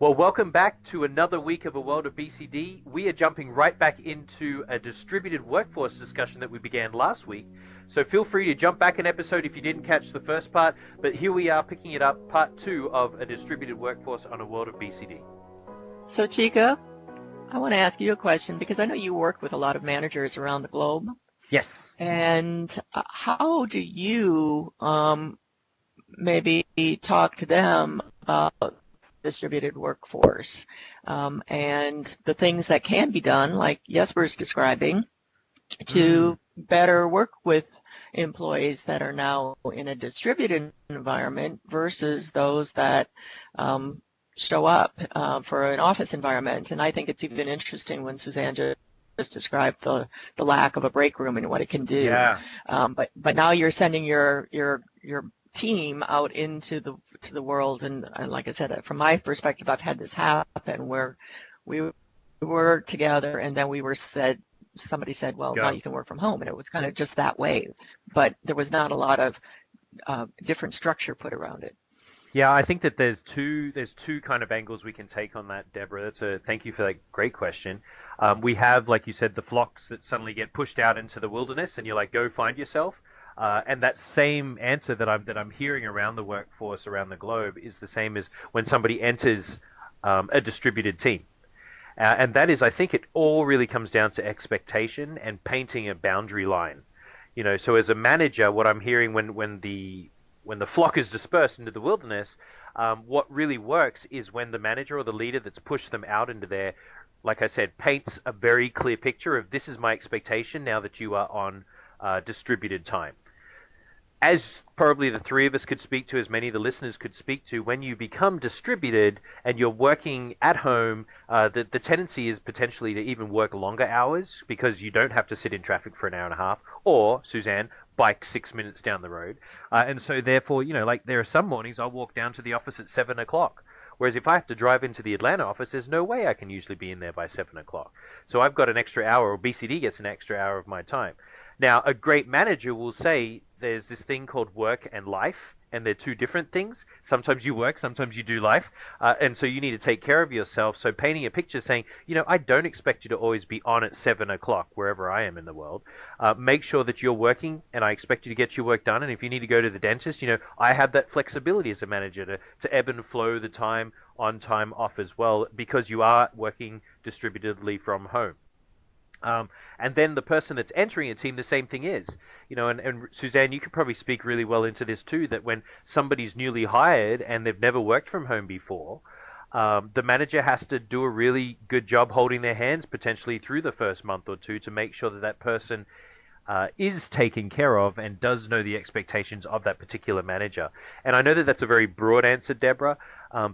Well, welcome back to another week of A World of BCD. We are jumping right back into a distributed workforce discussion that we began last week. So feel free to jump back an episode if you didn't catch the first part. But here we are picking it up, part 2 of a distributed workforce on A World of BCD. So, Chicka, I want to ask you a question because I know you work with a lot of managers around the globe. Yes. And how do you maybe talk to them about distributed workforce and the things that can be done, like Jesper's describing, to better work with employees that are now in a distributed environment versus those that show up for an office environment? And I think it's even interesting when Suzanne just described the lack of a break room and what it can do. Yeah. But now you're sending your team out into the world, and like I said, from my perspective, I've had this happen where we were together and then somebody said, well, now you can work from home, and it was kind of just that way, but there was not a lot of different structure put around it. Yeah, I think that there's two kind of angles we can take on that, Deborah. Thank you for that great question. We have, like you said, the flocks that suddenly get pushed out into the wilderness, and you're like, go find yourself. And that same answer that I'm hearing around the workforce around the globe is the same as when somebody enters a distributed team. And that is, I think it all really comes down to expectation and painting a boundary line. So as a manager, what I'm hearing when the flock is dispersed into the wilderness, what really works is when the manager or the leader that's pushed them out into there, like I said, paints a very clear picture of this is my expectation now that you are on distributed time. As probably the three of us could speak to, as many of the listeners could speak to, when you become distributed and you're working at home, the tendency is potentially to even work longer hours because you don't have to sit in traffic for an hour and a half, or, Suzanne, bike 6 minutes down the road. And so therefore, like there are some mornings I'll walk down to the office at 7 o'clock. Whereas if I have to drive into the Atlanta office, there's no way I can usually be in there by 7 o'clock. So I've got an extra hour, or BCD gets an extra hour of my time. Now, a great manager will say there's this thing called work and life, and they're two different things. Sometimes you work, sometimes you do life, and so you need to take care of yourself. So painting a picture saying, I don't expect you to always be on at 7 o'clock wherever I am in the world. Make sure that you're working, and I expect you to get your work done. And if you need to go to the dentist, I have that flexibility as a manager to ebb and flow the time on, time off as well, because you are working distributedly from home. And then the person that's entering a team, the same thing is, and Suzanne, you could probably speak really well into this too, that when somebody's newly hired and they've never worked from home before, the manager has to do a really good job holding their hands potentially through the first month or two to make sure that person is taken care of and does know the expectations of that particular manager. And I know that that's a very broad answer, Deborah,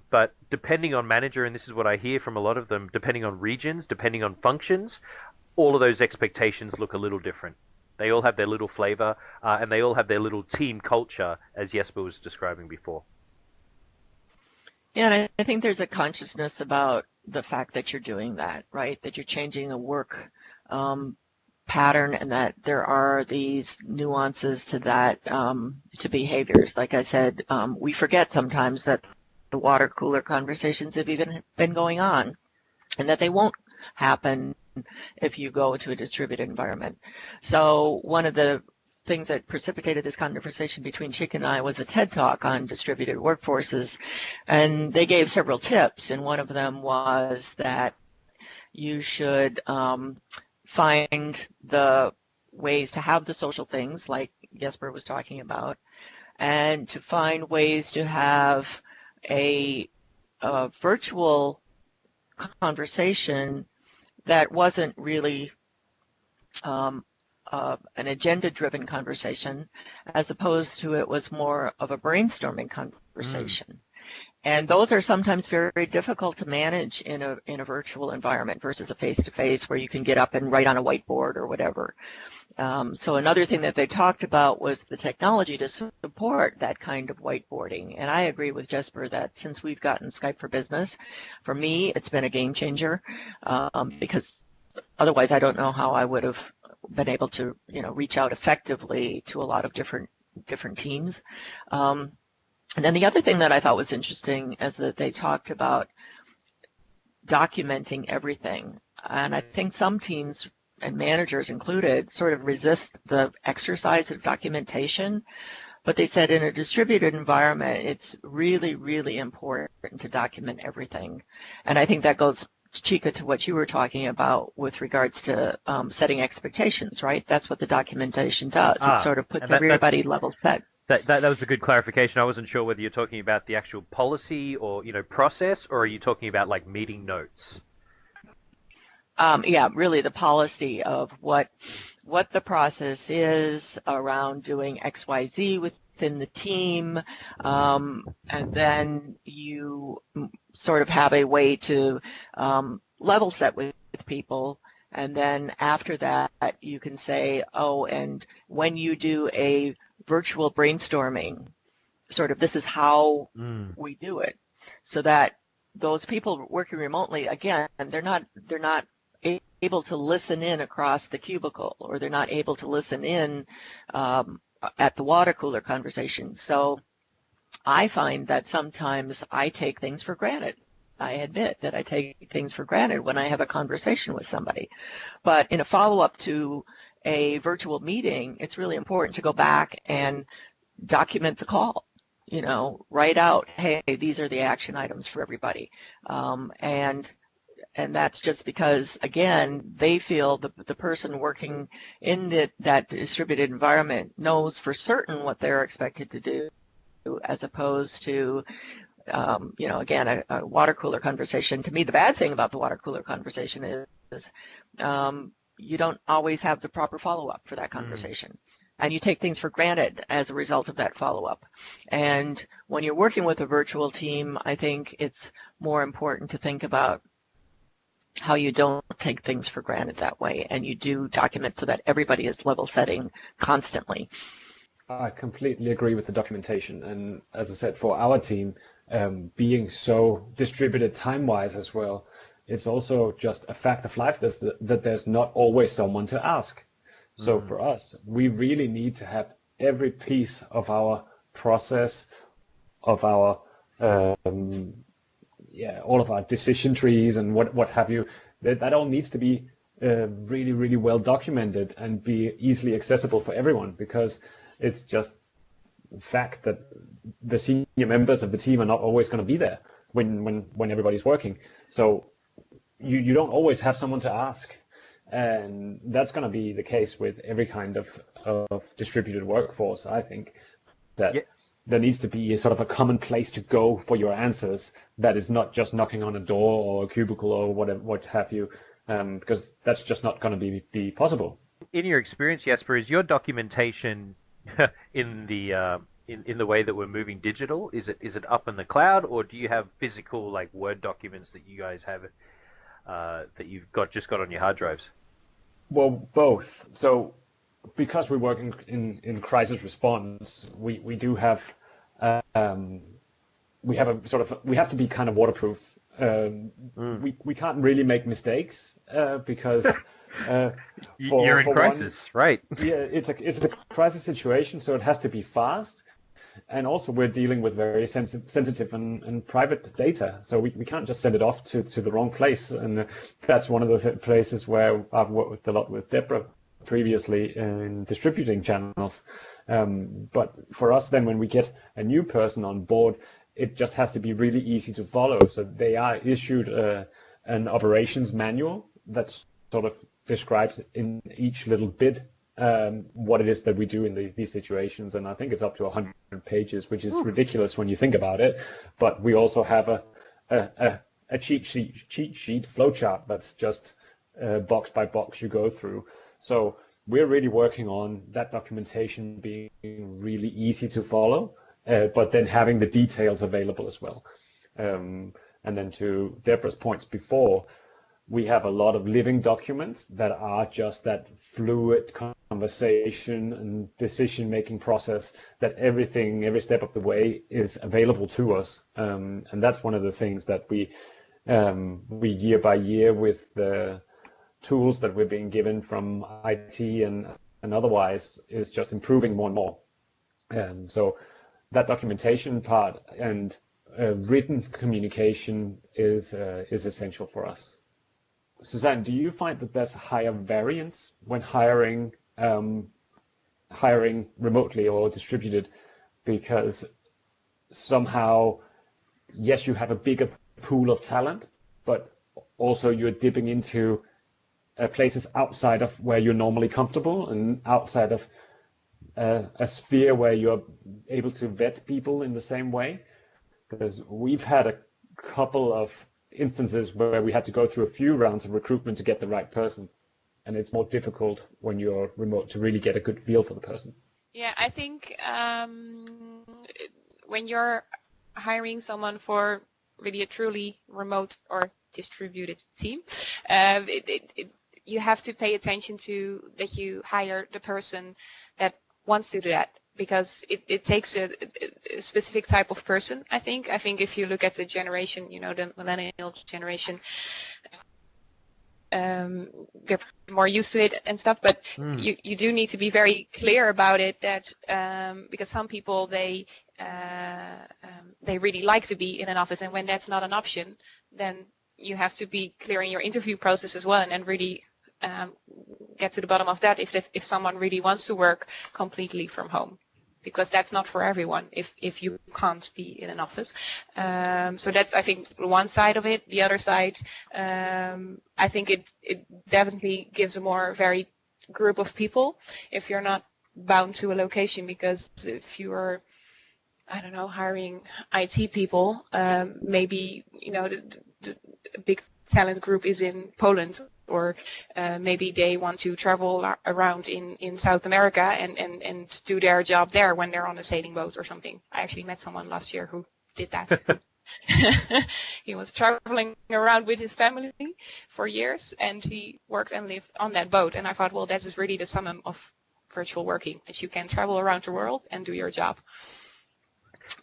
but depending on manager, and this is what I hear from a lot of them, depending on regions, depending on functions, all of those expectations look a little different. They all have their little flavor, and they all have their little team culture, as Jesper was describing before. Yeah, and I think there's a consciousness about the fact that you're doing that, right? That you're changing a work pattern, and that there are these nuances to that, to behaviors. Like I said, we forget sometimes that the water cooler conversations have even been going on, and that they won't happen if you go to a distributed environment. So one of the things that precipitated this conversation between Chicka and I was a TED Talk on distributed workforces, and they gave several tips, and one of them was that you should find the ways to have the social things like Jesper was talking about, and to find ways to have a virtual conversation that wasn't really an agenda-driven conversation, as opposed to it was more of a brainstorming conversation. And those are sometimes very difficult to manage in a virtual environment versus a face-to-face where you can get up and write on a whiteboard or whatever. So another thing that they talked about was the technology to support that kind of whiteboarding. And I agree with Jesper that since we've gotten Skype for Business, for me, it's been a game changer, because otherwise I don't know how I would have been able to, reach out effectively to a lot of different teams. And then the other thing that I thought was interesting is that they talked about documenting everything. And I think some teams, and managers included, sort of resist the exercise of documentation. But they said in a distributed environment, it's really, really important to document everything. And I think that goes, Chicka, to what you were talking about with regards to setting expectations, right? That's what the documentation does. It sort of puts everybody level set. That was a good clarification. I wasn't sure whether you're talking about the actual policy or, process, or are you talking about like meeting notes? Yeah, really the policy of what the process is around doing XYZ within the team, and then you sort of have a way to level set with people, and then after that you can say, oh, and when you do a virtual brainstorming, sort of this is how we do it, so that those people working remotely, again, they're not able to listen in across the cubicle, or they're not able to listen in at the water cooler conversation. So I find that sometimes I take things for granted. I admit that I take things for granted when I have a conversation with somebody. But in a follow-up to a virtual meeting, it's really important to go back and document the call. Write out, hey, these are the action items for everybody. And that's just because, again, they feel the person working in that distributed environment knows for certain what they're expected to do, as opposed to, again, a water cooler conversation. To me, the bad thing about the water cooler conversation is you don't always have the proper follow-up for that conversation. And you take things for granted as a result of that follow-up. And when you're working with a virtual team, I think it's more important to think about how you don't take things for granted that way, and you do document so that everybody is level setting constantly. I completely agree with the documentation. And as I said, for our team, being so distributed time-wise as well, it's also just a fact of life that there's not always someone to ask. So for us, we really need to have every piece of our process, of our all of our decision trees and what have you, that all needs to be really, really well documented and be easily accessible for everyone, because it's just the fact that the senior members of the team are not always going to be there when everybody's working. So you don't always have someone to ask. And that's going to be the case with every kind of distributed workforce, I think, that there needs to be a sort of a common place to go for your answers that is not just knocking on a door or a cubicle or whatever, what have you, because that's just not going to be possible. In your experience, Jesper, is your documentation in the way that we're moving digital? Is it up in the cloud, or do you have physical like Word documents that you guys have that you've just got on your hard drives? Well, both. So because we're working in crisis response, we do have we have to be kind of waterproof. We can't really make mistakes because you're in crisis, right? Yeah, it's a crisis situation, so it has to be fast. And also we're dealing with very sensitive and private data, so we can't just send it off to the wrong place. And that's one of the places where I've worked a lot with Deborah previously in distributing channels. But for us then, when we get a new person on board, it just has to be really easy to follow. So they are issued an operations manual that sort of describes in each little bit what it is that we do in these situations. And I think it's up to 100 pages, which is ridiculous when you think about it. But we also have a cheat sheet flowchart that's just box by box you go through. So we're really working on that documentation being really easy to follow, but then having the details available as well. And then to Deborah's points before, we have a lot of living documents that are just that fluid conversation and decision-making process, that every step of the way is available to us. And that's one of the things that we year by year, with the tools that we're being given from IT and otherwise, is just improving more and more. So that documentation part and written communication is essential for us. Suzanne, do you find that there's higher variance when hiring remotely or distributed, because somehow, yes, you have a bigger pool of talent, but also you're dipping into places outside of where you're normally comfortable and outside of a sphere where you're able to vet people in the same way? Because we've had a couple of instances where we had to go through a few rounds of recruitment to get the right person. And it's more difficult when you're remote to really get a good feel for the person. Yeah, I think when you're hiring someone for really a truly remote or distributed team, you have to pay attention to that you hire the person that wants to do that, because it takes a specific type of person, I think. I think if you look at the generation, the millennial generation, they're more used to it and stuff, but you do need to be very clear about it, that because some people they really like to be in an office, and when that's not an option, then you have to be clear in your interview process as well, and really get to the bottom of that if someone really wants to work completely from home, because that's not for everyone if you can't be in an office. So that's, I think, one side of it. The other side, I think it definitely gives a more varied group of people if you're not bound to a location, because if you are, I don't know, hiring IT people, maybe the big talent group is in Poland, or maybe they want to travel around in South America and do their job there when they're on a sailing boat or something. I actually met someone last year who did that. He was traveling around with his family for years, and he worked and lived on that boat. And I thought, well, that is really the summum of virtual working, that you can travel around the world and do your job.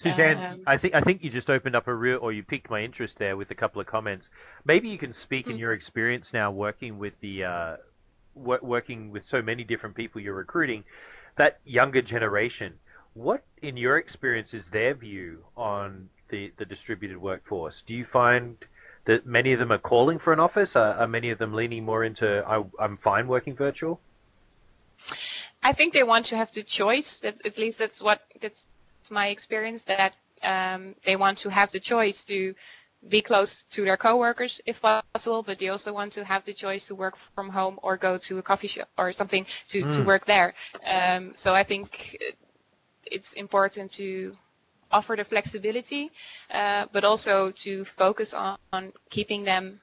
Suzanne, I think you just opened up you piqued my interest there with a couple of comments. Maybe you can speak in your experience now working with working with so many different people you're recruiting, that younger generation. What, in your experience, is their view on the distributed workforce? Do you find that many of them are calling for an office? Are many of them leaning more into I'm fine working virtual? I think they want to have the choice. At least that's my experience, that they want to have the choice to be close to their coworkers if possible, but they also want to have the choice to work from home or go to a coffee shop or something to work there. So I think it's important to offer the flexibility, but also to focus on keeping them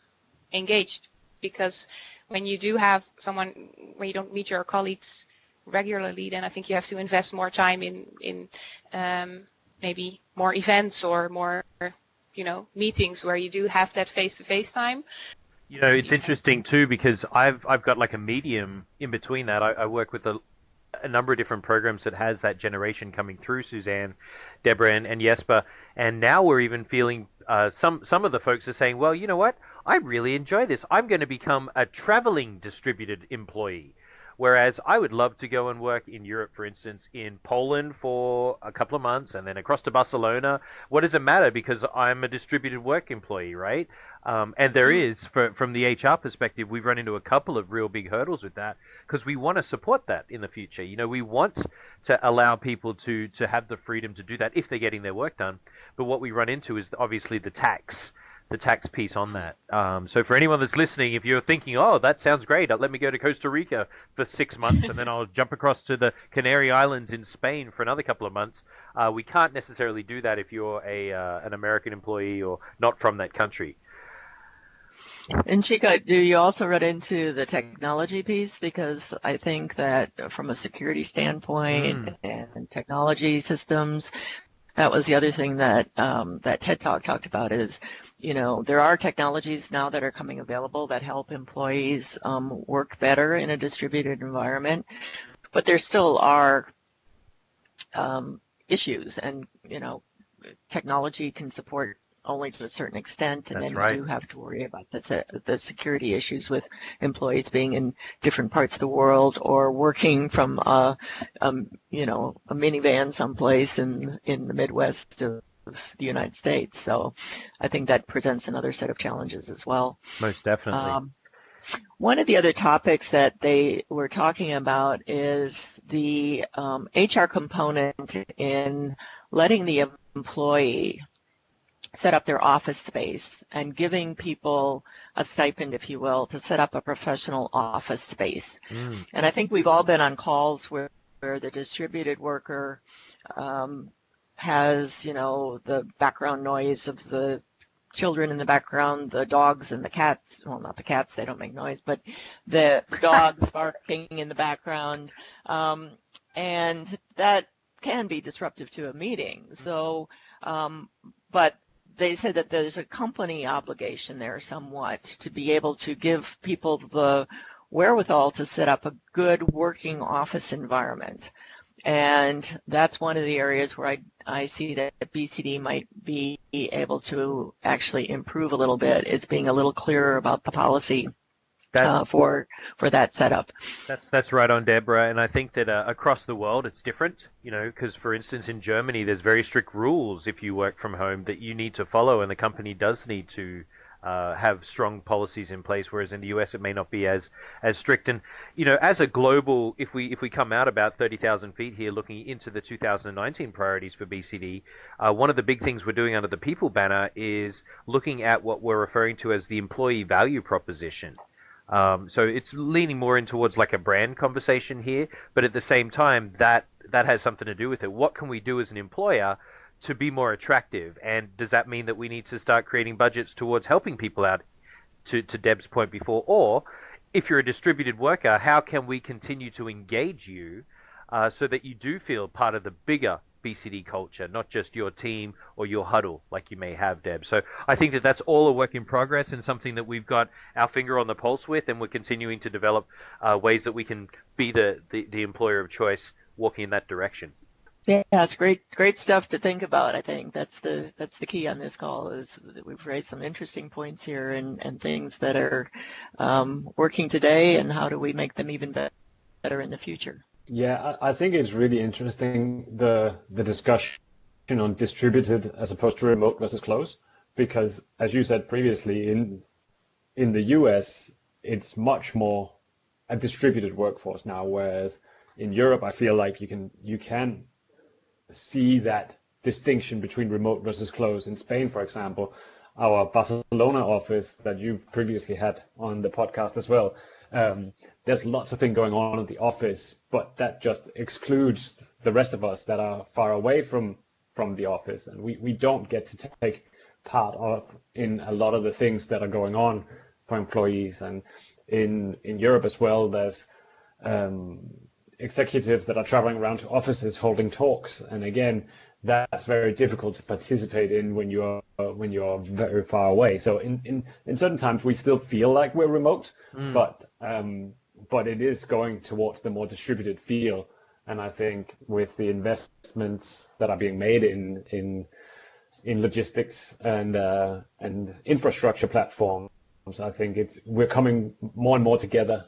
engaged, because when you do have someone, when you don't meet your colleagues regularly, then I think you have to invest more time in maybe more events or more meetings where you do have that face-to-face time. It's interesting too, because I've got like a medium in between that. I work with a number of different programs that has that generation coming through, Suzanne, Deborah, and Jesper, and now we're even feeling some of the folks are saying, well, you know what, I really enjoy this. I'm going to become a traveling distributed employee. Whereas I would love to go and work in Europe, for instance, in Poland for a couple of months and then across to Barcelona. What does it matter? Because I'm a distributed work employee, right? And there is, from the HR perspective, we've run into a couple of real big hurdles with that, because we want to support that in the future. We want to allow people to have the freedom to do that if they're getting their work done. But what we run into is obviously the tax piece on that. So for anyone that's listening, if you're thinking, oh, that sounds great, let me go to Costa Rica for 6 months and then I'll jump across to the Canary Islands in Spain for another couple of months, we can't necessarily do that if you're an American employee or not from that country. And Chicka, do you also run into the technology piece? Because I think that from a security standpoint and technology systems, that was the other thing that that TED Talk talked about is, there are technologies now that are coming available that help employees work better in a distributed environment, but there still are issues, and technology can support only to a certain extent, and That's then right. you do have to worry about the security issues with employees being in different parts of the world or working from a minivan someplace in the Midwest of the United States. So I think that presents another set of challenges as well. Most definitely. One of the other topics that they were talking about is the HR component in letting the employee set up their office space and giving people a stipend, if you will, to set up a professional office space. And I think we've all been on calls where the distributed worker has, the background noise of the children in the background, the dogs and the cats, well, not the cats, they don't make noise, but the dogs barking in the background. And that can be disruptive to a meeting. So, but they said that there's a company obligation there somewhat to be able to give people the wherewithal to set up a good working office environment. And that's one of the areas where I see that BCD might be able to actually improve a little bit, is being a little clearer about the policy for that setup. That's right on, Deborah. And I think that across the world it's different, because for instance in Germany there's very strict rules if you work from home that you need to follow, and the company does need to have strong policies in place, whereas in the US it may not be as strict. And as a global, if we come out about 30,000 feet here looking into the 2019 priorities for BCD, one of the big things we're doing under the People banner is looking at what we're referring to as the employee value proposition. So it's leaning more in towards like a brand conversation here, but at the same time that has something to do with it. What can we do as an employer to be more attractive? And does that mean that we need to start creating budgets towards helping people out, to Deb's point before? Or if you're a distributed worker, how can we continue to engage you so that you do feel part of the bigger BCD culture, not just your team or your huddle like you may have, Deb? So I think that that's all a work in progress and something that we've got our finger on the pulse with, and we're continuing to develop ways that we can be the employer of choice walking in that direction. Yeah, it's great stuff to think about. I think that's the key on this call, is that we've raised some interesting points here and things that are working today, and how do we make them even better in the future. Yeah, I think it's really interesting, the discussion on distributed as opposed to remote versus close, because as you said previously, in the US it's much more a distributed workforce now, whereas in Europe I feel like you can see that distinction between remote versus close. In Spain, for example, our Barcelona office that you've previously had on the podcast as well, there's lots of things going on at the office, but that just excludes the rest of us that are far away from the office, and we don't get to take part in a lot of the things that are going on for employees. And in Europe as well, there's executives that are traveling around to offices holding talks, and again, that's very difficult to participate in when you're very far away. So in certain times we still feel like we're remote, but it is going towards the more distributed feel. And I think with the investments that are being made in logistics and infrastructure platforms, I think we're coming more and more together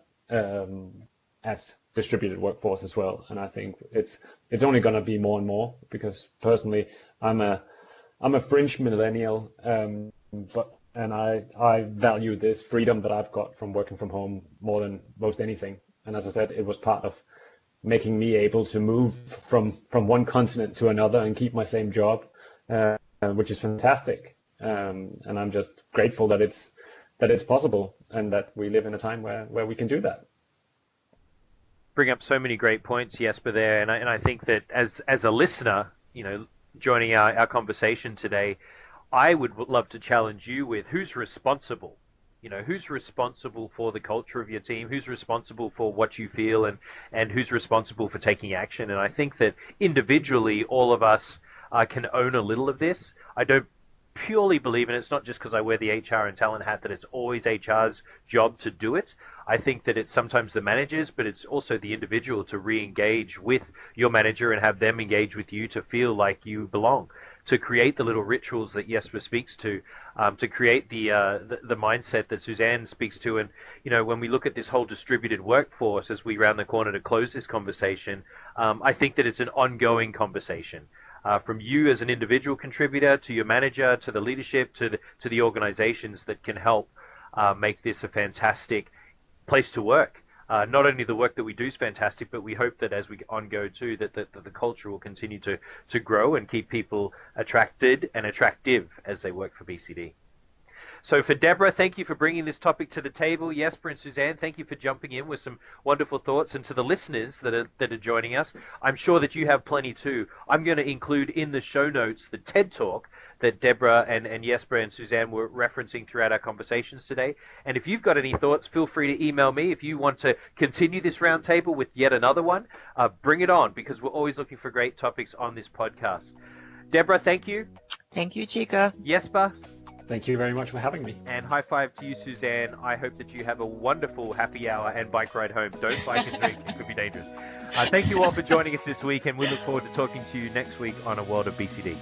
as distributed workforce as well. And I think it's only going to be more and more, because personally I'm a fringe millennial, and I value this freedom that I've got from working from home more than most anything. And as I said, it was part of making me able to move from one continent to another and keep my same job, which is fantastic. And I'm just grateful that it's possible, and that we live in a time where we can do that. Bring up so many great points, Jesper, there, and I think that as a listener, joining our conversation today, I would love to challenge you with who's responsible. Who's responsible for the culture of your team? Who's responsible for what you feel, and who's responsible for taking action? And I think that individually, all of us can own a little of this. I don't purely believe, and it's not just because I wear the HR and talent hat, that it's always HR's job to do it. I think that it's sometimes the managers, but it's also the individual to re-engage with your manager and have them engage with you to feel like you belong, to create the little rituals that Jesper speaks to create the mindset that Suzanne speaks to. And when we look at this whole distributed workforce as we round the corner to close this conversation, I think that it's an ongoing conversation. from you as an individual contributor to your manager, to the leadership, to the organizations that can help make this a fantastic place to work. Not only the work that we do is fantastic, but we hope that as we go too, that the culture will continue to grow and keep people attracted and attractive as they work for BCD. So for Deborah, thank you for bringing this topic to the table. Jesper and Suzanne, thank you for jumping in with some wonderful thoughts. And to the listeners that are joining us, I'm sure that you have plenty too. I'm going to include in the show notes the TED Talk that Deborah and Jesper and Suzanne were referencing throughout our conversations today. And if you've got any thoughts, feel free to email me. If you want to continue this roundtable with yet another one, bring it on, because we're always looking for great topics on this podcast. Deborah, thank you. Thank you, Chicka. Jesper. Thank you very much for having me. And high five to you, Suzanne. I hope that you have a wonderful happy hour and bike ride home. Don't bike and drink. It could be dangerous. Thank you all for joining us this week, and we look forward to talking to you next week on A World of BCD.